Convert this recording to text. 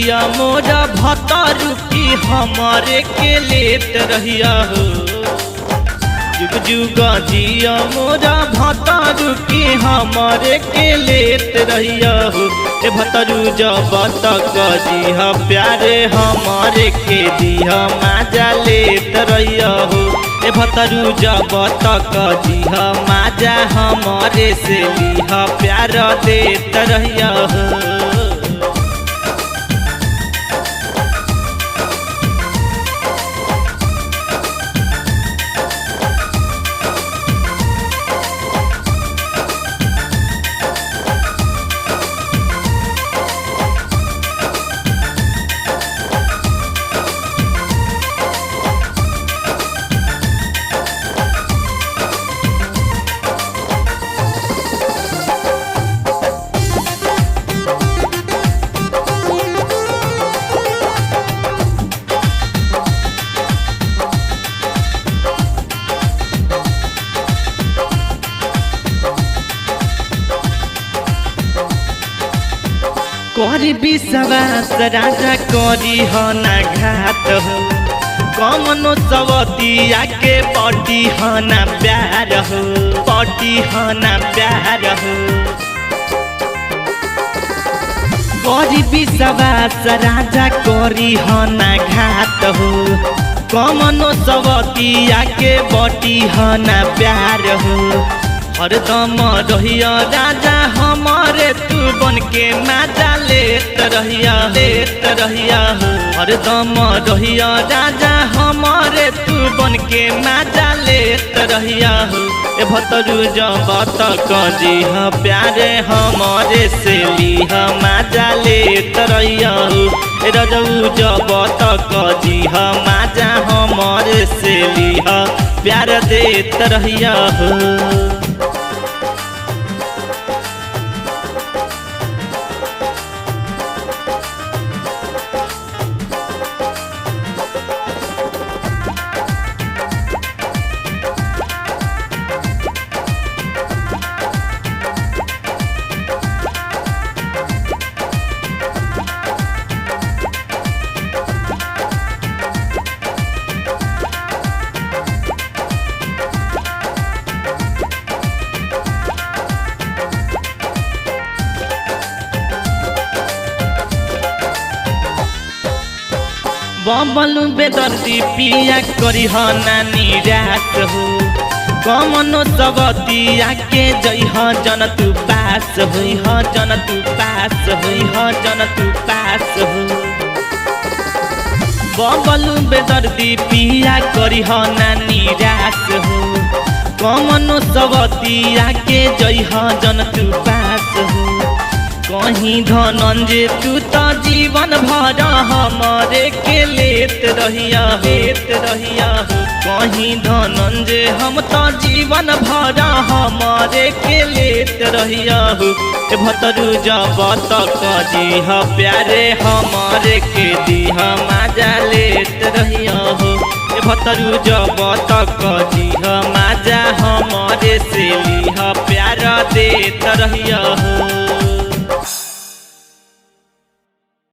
जिया मोरा भतारू की हमारे के लेत रहिया हो। जुग जुग जिया मोरा भतारू की हमारे के लेत रहिया हो। ए भतारू जब तक जिहा प्यारे हमारे के दिहा माजा लेत रहिया हो। ए भतारू जब तक जिहा माजा हमारे से लिहा प्यार देत रहिया हो। करी विश्वास राजा करी हो ना घात हो। कमनो सवतिया के पटी हो ना प्यार हो। पटी हो ना प्यार हो। करी विश्वास राजा करी हो ना घात हो। कमनो सवतिया के पटी हो ना प्यार हो। हरदम रहिया राजा हमारे तू बन के माजा लेत रहिया हो। हरदम रहिया राजा हमारे तू बन के माजा लेत रहिया हो। ए भतरू जब तक जिहा प्यारे हमारे से लिहा माजा लेत रहिया हो। ए रजऊ जब तक जिहा माजा हमारे से लिहा प्यार देत रहिया हो। बबलू बेदर्दी पिया करी हो नानी रात हो। कमनो सबतिया के जई हो जन तू पास होई हो। जन तू पास होई हो। जन तू पास हो। बबलू बेदर्दी पिया करी हो नानी रात हो। कमनो सबतिया के जई हो जन तू पास हो। कहीं धनंजय तू तो जीवन भर हमारे के लेत रहिया हो। कहीं धनंजय हम तो जीवन भर हमारे के लेत रहिया हो। ए भतरू जब तक जिहा प्यारे हमारे के दिहा माजा लेत रहिया हो। ए भतरू जब तक जिहा माजा हमारे से लिहा प्यार देत रहिया